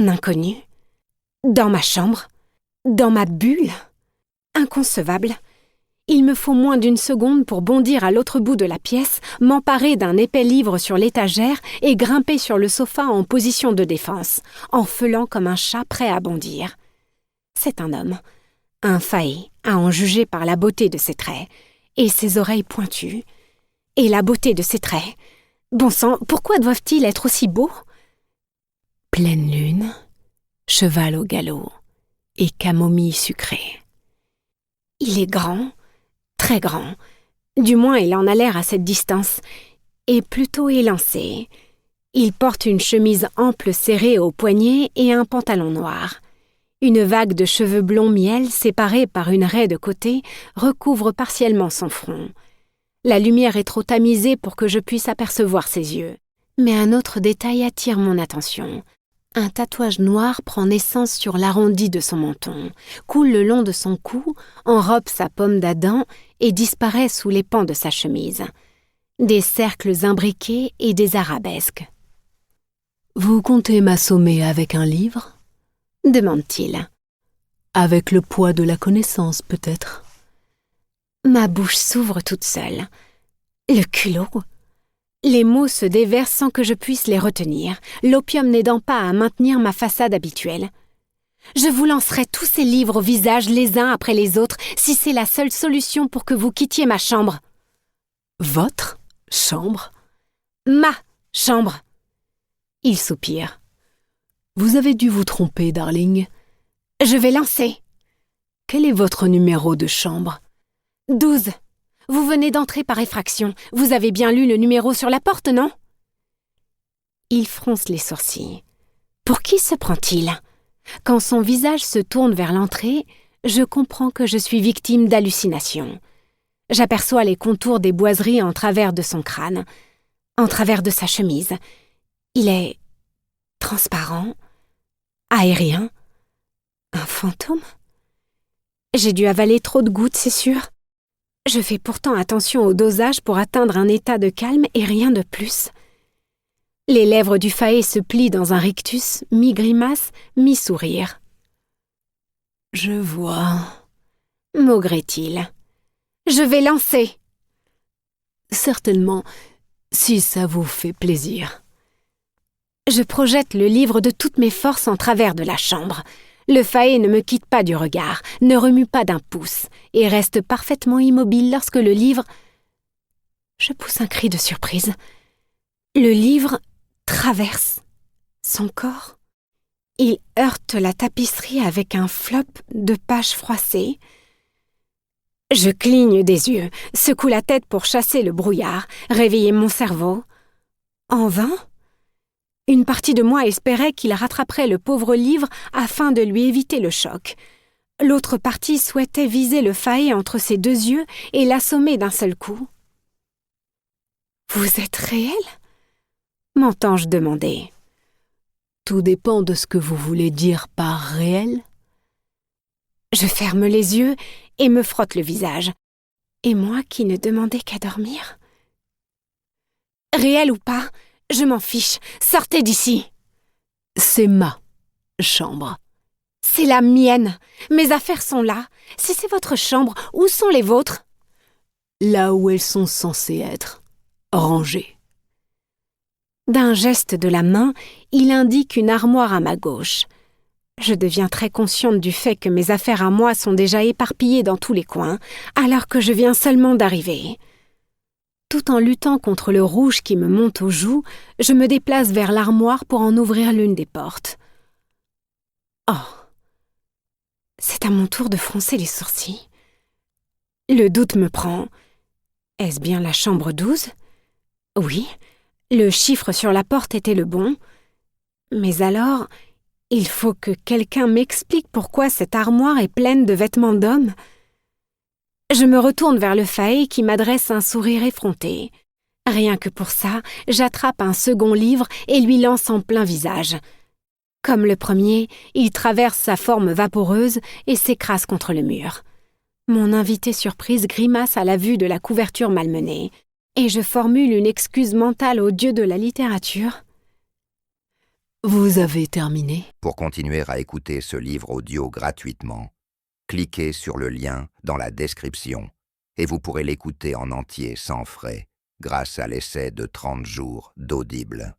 Un inconnu. Dans ma chambre. Dans ma bulle. Inconcevable. Il me faut moins d'une seconde pour bondir à l'autre bout de la pièce, m'emparer d'un épais livre sur l'étagère et grimper sur le sofa en position de défense, enfeulant comme un chat prêt à bondir. C'est un homme, un faé, à en juger par la beauté de ses traits, et ses oreilles pointues, et la beauté de ses traits. Bon sang, pourquoi doivent-ils être aussi beaux? Pleine lune, cheval au galop, et camomille sucrée. Il est grand, très grand, du moins il en a l'air à cette distance, et plutôt élancé. Il porte une chemise ample serrée aux poignets et un pantalon noir. Une vague de cheveux blonds miel, séparés par une raie de côté, recouvre partiellement son front. La lumière est trop tamisée pour que je puisse apercevoir ses yeux. Mais un autre détail attire mon attention. Un tatouage noir prend naissance sur l'arrondi de son menton, coule le long de son cou, enrobe sa pomme d'Adam et disparaît sous les pans de sa chemise. Des cercles imbriqués et des arabesques. « Vous comptez m'assommer avec un livre ?» demande-t-il. « Avec le poids de la connaissance, peut-être ?» Ma bouche s'ouvre toute seule. Le culot. Les mots se déversent sans que je puisse les retenir, l'opium n'aidant pas à maintenir ma façade habituelle. Je vous lancerai tous ces livres au visage les uns après les autres si c'est la seule solution pour que vous quittiez ma chambre. Votre chambre? Ma chambre. Il soupire. Vous avez dû vous tromper, darling. Je vais lancer. Quel est votre numéro de chambre? 12. Vous venez d'entrer par effraction. Vous avez bien lu le numéro sur la porte, non? Il fronce les sourcils. Pour qui se prend-il? Quand son visage se tourne vers l'entrée, je comprends que je suis victime d'hallucinations. J'aperçois les contours des boiseries en travers de son crâne, en travers de sa chemise. Il est transparent, aérien, un fantôme. J'ai dû avaler trop de gouttes, c'est sûr. Je fais pourtant attention au dosage pour atteindre un état de calme et rien de plus. Les lèvres du faé se plient dans un rictus, mi-grimace, mi-sourire. « Je vois, » maugrait-il. « Je vais lancer. »« Certainement, si ça vous fait plaisir. » Je projette le livre de toutes mes forces en travers de la chambre. Le faé ne me quitte pas du regard, ne remue pas d'un pouce, et reste parfaitement immobile lorsque le livre... Je pousse un cri de surprise. Le livre traverse son corps. Il heurte la tapisserie avec un flop de pages froissées. Je cligne des yeux, secoue la tête pour chasser le brouillard, réveiller mon cerveau. En vain? Une partie de moi espérait qu'il rattraperait le pauvre livre afin de lui éviter le choc. L'autre partie souhaitait viser le faé entre ses deux yeux et l'assommer d'un seul coup. « Vous êtes réel ?» m'entends-je demander. « Tout dépend de ce que vous voulez dire par réel. » Je ferme les yeux et me frotte le visage. Et moi qui ne demandais qu'à dormir? Réel ou pas, je m'en fiche. Sortez d'ici. C'est ma chambre. C'est la mienne. Mes affaires sont là. Si c'est votre chambre, où sont les vôtres? Là où elles sont censées être. Rangées. D'un geste de la main, il indique une armoire à ma gauche. Je deviens très consciente du fait que mes affaires à moi sont déjà éparpillées dans tous les coins, alors que je viens seulement d'arriver. Tout en luttant contre le rouge qui me monte aux joues, je me déplace vers l'armoire pour en ouvrir l'une des portes. Oh! C'est à mon tour de froncer les sourcils. Le doute me prend. Est-ce bien la chambre 12? Oui, le chiffre sur la porte était le bon. Mais alors, il faut que quelqu'un m'explique pourquoi cette armoire est pleine de vêtements d'hommes. Je me retourne vers le faé qui m'adresse un sourire effronté. Rien que pour ça, j'attrape un second livre et lui lance en plein visage. Comme le premier, il traverse sa forme vaporeuse et s'écrase contre le mur. Mon invité surprise grimace à la vue de la couverture malmenée, et je formule une excuse mentale au dieu de la littérature. Vous avez terminé? Pour continuer à écouter ce livre audio gratuitement, cliquez sur le lien dans la description et vous pourrez l'écouter en entier sans frais grâce à l'essai de 30 jours d'Audible.